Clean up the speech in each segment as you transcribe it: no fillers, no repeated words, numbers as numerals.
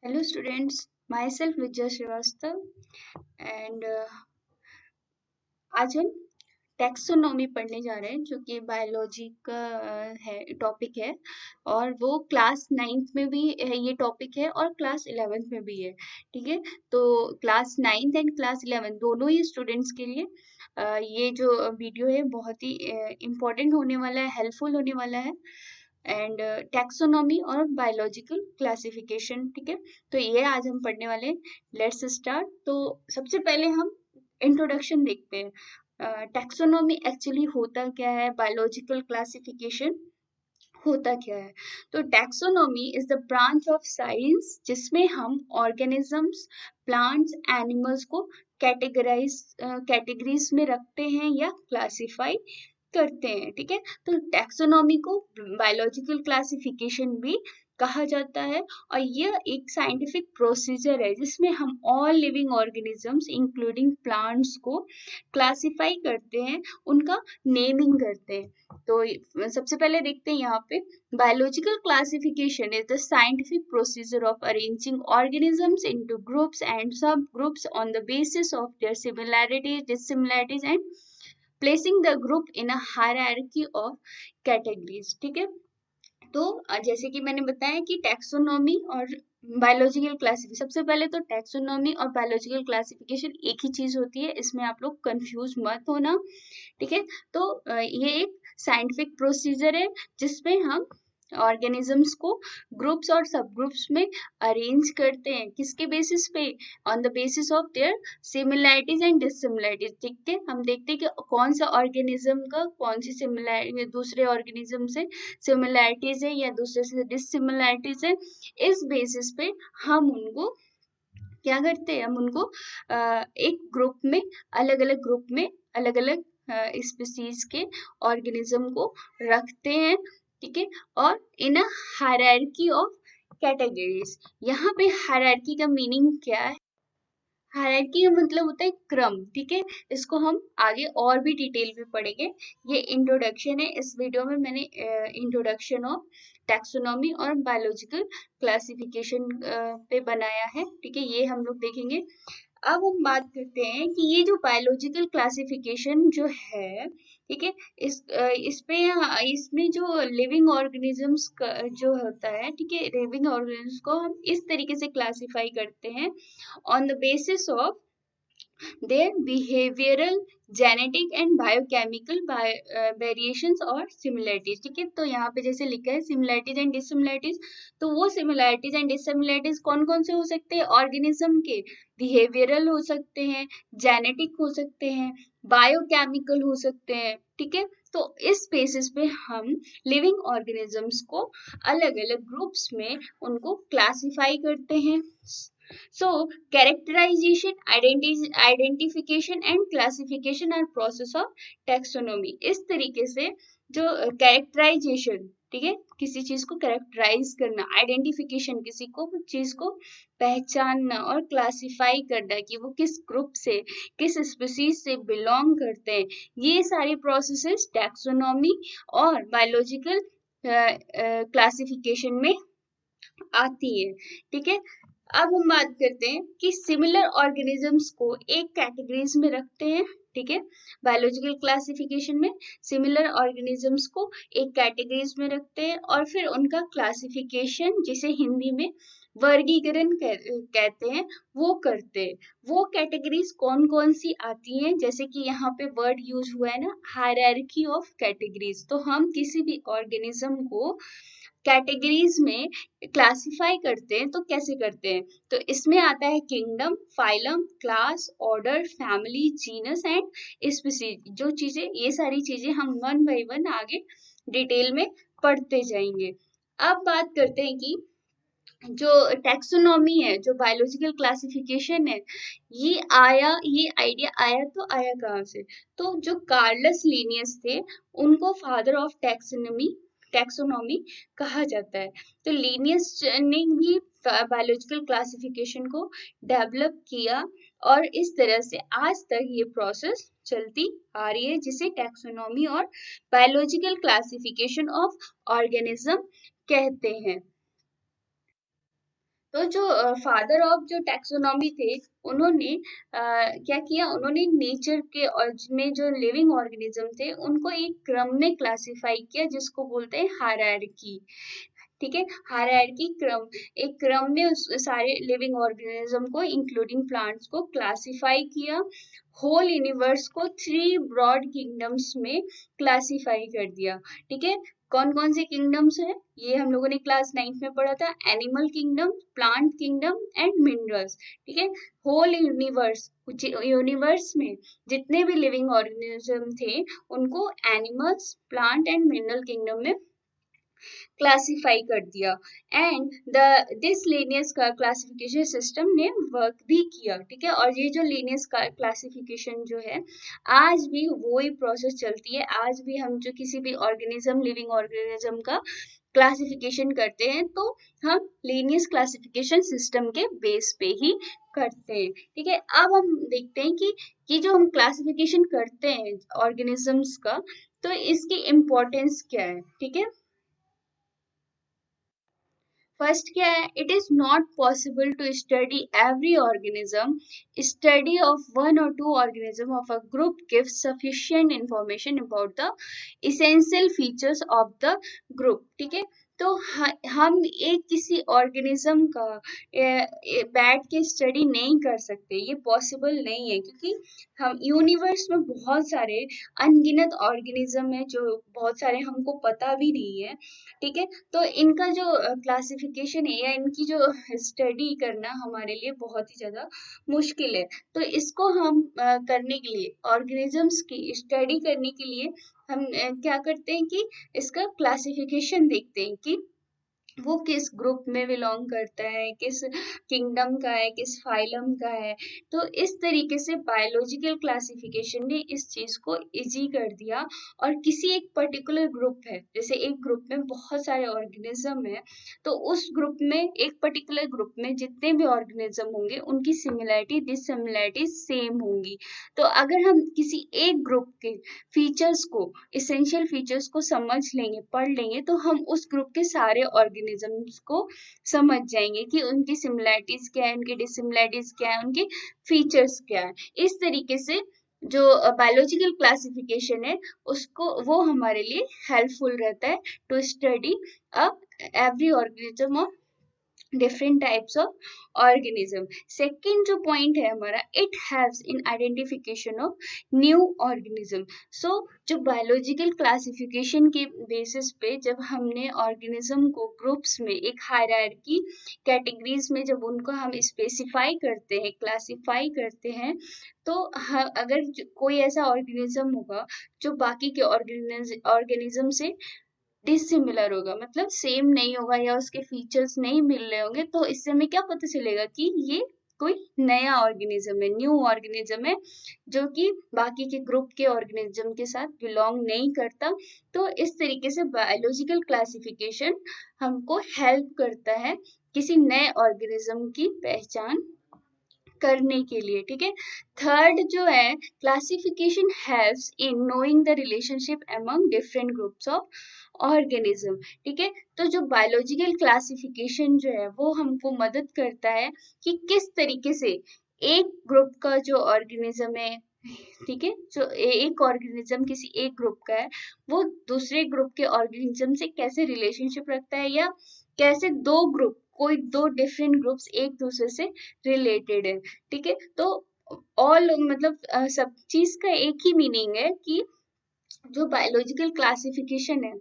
Hello students, myself Vijay Srivastav and आज हम taxonomy पढ़ने जा रहे हैं जो कि बायोलॉजी का है टॉपिक है। और वो क्लास 9th में भी ये टॉपिक है और क्लास 11th में भी है। ठीक है, तो class 9th and class 11th दोनों ही स्टूडेंट्स के लिए ये जो वीडियो है बहुत ही इम्पोर्टेंट होने वाला है, हेल्पफुल होने वाला है। एंड टैक्सोनॉमी और बायोलॉजिकल क्लासिफिकेशन, ठीक है, तो ये आज हम पढ़ने वाले हैं। Let's start. तो सबसे पहले हम इंट्रोडक्शन देखते हैं। टैक्सोनॉमी एक्चुअली होता क्या है, बायोलॉजिकल क्लासिफिकेशन होता क्या है। तो taxonomy is the branch of science जिसमें हम ऑर्गेनिजम्स, प्लांट्स, एनिमल्स को कैटेगरीज में रखते हैं या क्लासिफाई करते हैं। ठीक है, तो टैक्सोनॉमी को बायोलॉजिकल क्लासिफिकेशन भी कहा जाता है। और यह एक साइंटिफिक प्रोसीजर है जिसमें हम all living organisms including plants को क्लासिफाई करते हैं, उनका नेमिंग करते हैं। तो सबसे पहले देखते हैं यहाँ पे, biological classification is the scientific procedure of arranging organisms into groups and subgroups on the basis of their similarities, dissimilarities and placing the group in a hierarchy of categories। ठीक है, तो जैसे कि मैंने बताया कि टैक्सोनॉमी और बायोलॉजिकल क्लासिफिकेशन, सबसे पहले तो टैक्सोनॉमी और बायोलॉजिकल क्लासिफिकेशन एक ही चीज होती है, इसमें आप लोग कंफ्यूज मत होना। ठीक है, तो ये एक साइंटिफिक प्रोसीजर है जिसमें हम ऑर्गेनिजम्स को ग्रुप्स और सब ग्रुप्स में अरेंज करते हैं, किसके बेसिस पे, on the basis of their similarities and dissimilarities. ठीक है, हम देखते हैं कि कौन सा ऑर्गेनिज्म का कौन सी सिमिलैरिटी दूसरे ऑर्गेनिज्म से सिमिलैरिटीज है या दूसरे से डिससिमिलैरिटीज है। इस बेसिस पे हम उनको क्या करते हैं, हम उनको एक ग्रुप में, अलग अलग ग्रुप में अलग अलग स्पीसीज के ऑर्गेनिज्म को रखते हैं। ठीक है, और इन अ हायरार्की ऑफ कैटेगरीज। यहाँ पे हायरार्की का मीनिंग क्या है, हायरार्की का मतलब होता है क्रम। ठीक है, इसको हम आगे और भी डिटेल में पढ़ेंगे। ये इंट्रोडक्शन है, इस वीडियो में मैंने इंट्रोडक्शन ऑफ टैक्सोनॉमी और बायोलॉजिकल क्लासिफिकेशन पे बनाया है। ठीक है, ये हम लोग देखेंगे। अब हम बात करते हैं कि ये जो बायोलॉजिकल क्लासिफिकेशन जो है, ठीक है, इस पे इसमें जो लिविंग ऑर्गेनिजम्स जो होता है, ठीक है, लिविंग ऑर्गेनिजम्स को हम इस तरीके से क्लासिफाई करते हैं on the basis of their behavioral, genetic and biochemical variations और similarities। ठीक है, तो यहाँ पे जैसे लिखा है similarities and dissimilarities, तो वो similarities and dissimilarities कौन कौन से हो सकते हैं, ऑर्गेनिज्म के behavioral हो सकते हैं, genetic हो सकते हैं, biochemical हो सकते हैं। ठीक है, तो इस बेसिस पे हम लिविंग ऑर्गेनिजम्स को अलग अलग ग्रुप्स में उनको क्लासिफाई करते हैं। So, characterization, identification and classification are process of taxonomy। इस तरीके से जो characterization, ठीक है, किसी चीज को कैरेक्टराइज करना, आइडेंटिफिकेशन किसी को चीज को पहचानना, और क्लासिफाई करना कि वो किस ग्रुप से, किस स्पीसीज से बिलोंग करते हैं, ये सारी प्रोसेसेस टैक्सोनॉमी और बायोलॉजिकल क्लासिफिकेशन में आती है। ठीक है, अब हम बात करते हैं कि सिमिलर ऑर्गेनिजम्स को एक कैटेगरीज में रखते हैं। ठीक है, बायोलॉजिकल क्लासिफिकेशन में सिमिलर ऑर्गेनिजम्स को एक कैटेगरीज में रखते हैं और फिर उनका क्लासिफिकेशन, जिसे हिंदी में वर्गीकरण कहते हैं, वो करते हैं। वो कैटेगरीज कौन कौन सी आती हैं, जैसे कि यहाँ पे वर्ड यूज हुआ है ना, हायरार्की ऑफ कैटेगरीज। तो हम किसी भी ऑर्गेनिज्म को कैटेगरीज में क्लासिफाई करते हैं, तो कैसे करते हैं, तो इसमें आता है kingdom, phylum, class, order, family, genus and species. जो चीजें, ये सारी चीजें हम वन बाय वन आगे डिटेल में पढ़ते जाएंगे। अब बात करते हैं कि जो टैक्सोनॉमी है, जो बायोलॉजिकल क्लासिफिकेशन है, ये आइडिया आया तो आया कहाँ से, तो जो कार्लस लिनियस थे, उनको फादर ऑफ टैक्सोनॉमी कहा जाता है। तो लिनियस ने भी बायोलॉजिकल क्लासिफिकेशन को डेवलप किया और इस तरह से आज तक ये प्रोसेस चलती आ रही है, जिसे टैक्सोनॉमी और बायोलॉजिकल क्लासिफिकेशन ऑफ ऑर्गेनिज्म कहते हैं। तो जो फादर ऑफ जो टैक्सोनॉमी थे, उन्होंने क्या किया, उन्होंने नेचर के और में जो लिविंग ऑर्गेनिज्म थे उनको एक क्रम में क्लासिफाई किया, जिसको बोलते हैं हायरार्की। ठीक है, हायरार्की क्रम, एक क्रम में उस सारे लिविंग ऑर्गेनिज्म को इंक्लूडिंग प्लांट्स को क्लासिफाई किया। होल यूनिवर्स को 3 ब्रॉड किंगडम्स में क्लासिफाई कर दिया। ठीक है, कौन कौन से किंगडम्स है, ये हम लोगों ने क्लास 9th में पढ़ा था, animal kingdom, plant kingdom and minerals. ठीक है, होल यूनिवर्स, यूनिवर्स में जितने भी लिविंग ऑर्गेनिज्म थे उनको animals, plant and mineral kingdom में क्लासिफाई कर दिया। And the this Linnaeus classification system ने वर्क भी किया। ठीक है, और ये जो लीनियस क्लासिफिकेशन जो है, आज भी वही प्रोसेस चलती है। आज भी हम जो किसी भी ऑर्गेनिज्म, लिविंग ऑर्गेनिज्म का क्लासिफिकेशन करते हैं तो हम लीनियस क्लासिफिकेशन सिस्टम के बेस पे ही करते हैं। ठीक है, अब हम देखते हैं कि ये जो हम क्लासिफिकेशन करते हैं ऑर्गेनिजम्स का, तो इसकी इम्पोर्टेंस क्या है। ठीक है, फर्स्ट क्या है, it is not possible to study every organism. Study of one और two organism of a group gives sufficient information about the essential features of the group. ठीक है, तो हम एक किसी ऑर्गेनिज्म का बैठ के स्टडी नहीं कर सकते, ये पॉसिबल नहीं है, क्योंकि हम यूनिवर्स में बहुत सारे अनगिनत ऑर्गेनिज्म है जो बहुत सारे हमको पता भी नहीं है। ठीक है, तो इनका जो क्लासिफिकेशन है या इनकी जो स्टडी करना हमारे लिए बहुत ही ज़्यादा मुश्किल है। तो इसको हम करने के लिए, ऑर्गेनिजम्स की स्टडी करने के लिए हम क्या करते हैं कि इसका क्लासिफिकेशन देखते हैं कि वो किस ग्रुप में बिलोंग करता है, किस किंगडम का है, किस फाइलम का है। तो इस तरीके से बायोलॉजिकल क्लासिफिकेशन ने इस चीज को इजी कर दिया। और किसी एक पर्टिकुलर ग्रुप है, जैसे एक ग्रुप में बहुत सारे ऑर्गेनिज्म है, तो उस ग्रुप में, एक पर्टिकुलर ग्रुप में जितने भी ऑर्गेनिज्म होंगे उनकी सिमिलैरिटी डिससिमिलैरिटी सेम होंगी। तो अगर हम किसी एक ग्रुप के फीचर्स को, इसेंशियल फीचर्स को समझ लेंगे, पढ़ लेंगे, तो हम उस ग्रुप के सारे ऑर्गेनिजम्स को समझ जाएंगे कि उनकी सिमिलैरिटीज क्या है, उनकी डिसिमिलैरिटीज क्या है, उनके फीचर्स क्या है। इस तरीके से जो बायोलॉजिकल क्लासिफिकेशन है, उसको, वो हमारे लिए हेल्पफुल रहता है to study a every organism of different types of organism. Second जो पॉइंट है हमारा, it helps in identification of new organism. So जो बायोलॉजिकल क्लासिफिकेशन के बेसिस पे जब हमने ऑर्गेनिज्म को ग्रुप्स में, एक हायरार्की कैटेगरीज में जब उनको हम स्पेसिफाई करते हैं, क्लासिफाई करते हैं, तो अगर कोई ऐसा ऑर्गेनिज्म होगा जो बाकी के ऑर्गेनिज्म से डिसिमिलर होगा, मतलब सेम नहीं होगा या उसके फीचर्स नहीं मिल रहे होंगे, तो इससे हमें क्या पता चलेगा कि ये कोई नया ऑर्गेनिज्म है, न्यू ऑर्गेनिज्म है, जो कि बाकी के ग्रुप के ऑर्गेनिज्म के साथ बिलोंग नहीं करता। तो इस तरीके से बायोलॉजिकल क्लासिफिकेशन हमको हेल्प करता है किसी नए ऑर्गेनिज्म की पहचान करने के लिए। ठीक है, थर्ड जो है, classification helps in knowing the relationship among different groups of organism. ठीक है, तो जो बायोलॉजिकल क्लासिफिकेशन जो है वो हमको मदद करता है कि किस तरीके से एक ग्रुप का जो ऑर्गेनिज्म है, ठीक है, जो एक ऑर्गेनिज्म किसी एक ग्रुप का है, वो दूसरे ग्रुप के ऑर्गेनिज्म से कैसे रिलेशनशिप रखता है, या कैसे दो ग्रुप, कोई दो डिफरेंट ग्रुप्स एक दूसरे से रिलेटेड है। ठीक है, तो ऑल मतलब सब चीज का एक ही मीनिंग है कि जो बायोलॉजिकल क्लासिफिकेशन है,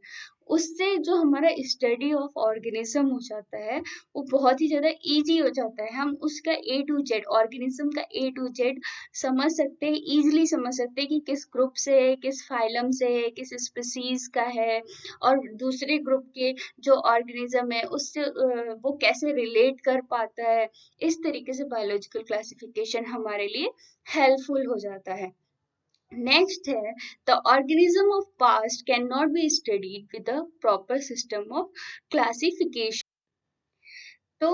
उससे जो हमारा स्टडी ऑफ ऑर्गेनिज्म हो जाता है, वो बहुत ही ज़्यादा इजी हो जाता है। हम उसका ए टू जेड, ऑर्गेनिज्म का ए टू जेड समझ सकते हैं, इजीली समझ सकते हैं कि किस ग्रुप से है, किस फाइलम से है, किस स्पीसीज का है, और दूसरे ग्रुप के जो ऑर्गेनिज्म है उससे वो कैसे रिलेट कर पाता है। इस तरीके से बायोलॉजिकल क्लासिफिकेशन हमारे लिए हेल्पफुल हो जाता है। नेक्स्ट है, the organism of past can not be studied with a proper system of classification. तो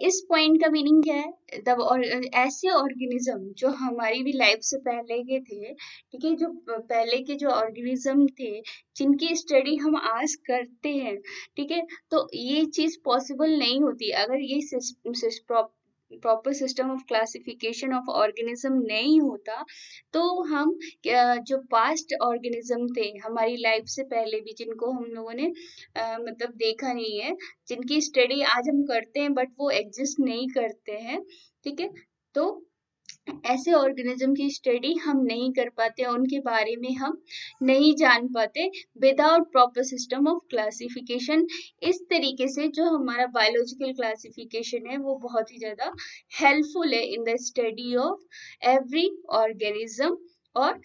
इस पॉइंट का मीनिंग क्या है, तब और ऐसे ऑर्गेनिज्म जो हमारी भी लाइफ से पहले के थे, ठीक है, जो पहले के जो ऑर्गेनिज्म थे जिनकी स्टडी हम आज करते हैं, ठीक है, तो ये चीज पॉसिबल नहीं होती अगर ये proper system of classification of organism नहीं होता। तो हम जो पास्ट ऑर्गेनिज्म थे हमारी लाइफ से पहले भी, जिनको हम लोगों ने मतलब देखा नहीं है, जिनकी स्टडी आज हम करते हैं बट वो एग्जिस्ट नहीं करते हैं, ठीक है, तो ऐसे ऑर्गेनिज्म की स्टडी हम नहीं कर पाते, उनके बारे में हम नहीं जान पाते without proper system of classification. इस तरीके से जो हमारा बायोलॉजिकल क्लासिफिकेशन है वो बहुत ही ज़्यादा हेल्पफुल है in the study of every organism. और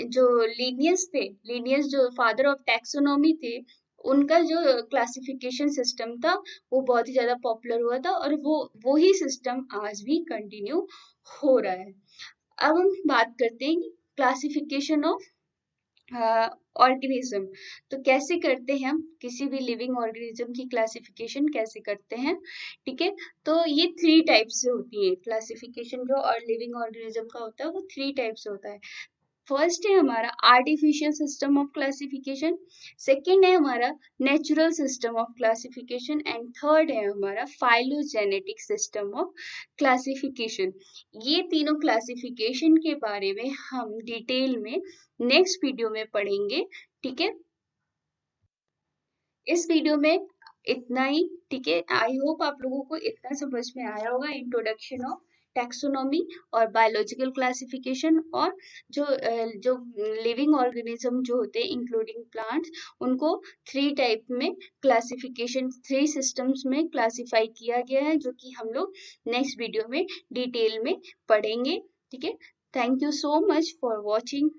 जो लीनियस थे, लीनियस जो फादर ऑफ टैक्सोनॉमी थे, उनका जो क्लासिफिकेशन सिस्टम था वो बहुत ही ज़्यादा पॉपुलर हुआ था, और वो ही सिस्टम आज भी कंटिन्यू हो रहा है। अब हम बात करते हैं कि क्लासिफिकेशन ऑफ ऑर्गेनिज्म। तो कैसे करते हैं हम किसी भी लिविंग ऑर्गेनिज्म की क्लासिफिकेशन कैसे करते हैं, ठीक है, तो ये 3 टाइप से होती है क्लासिफिकेशन जो और लिविंग ऑर्गेनिज्म का होता है, वो 3 टाइप से होता है। फर्स्ट है हमारा artificial system of classification, second है हमारा natural system of classification, and third है हमारा फाइलोजेनेटिक सिस्टम ऑफ क्लासिफिकेशन। ये तीनों क्लासिफिकेशन के बारे में हम डिटेल में नेक्स्ट वीडियो में पढ़ेंगे, ठीक है। इस वीडियो में इतना ही, ठीक है। आई होप आप लोगों को इतना समझ में आया होगा, इंट्रोडक्शन ऑफ टैक्सोनॉमी और बायोलॉजिकल क्लासिफिकेशन, और जो लिविंग ऑर्गेनिज्म जो होते हैं इंक्लूडिंग प्लांट्स, उनको 3 टाइप में क्लासिफिकेशन, 3 सिस्टम्स में क्लासिफाई किया गया है, जो कि हम लोग नेक्स्ट वीडियो में डिटेल में पढ़ेंगे, ठीक है। Thank you so much for watching.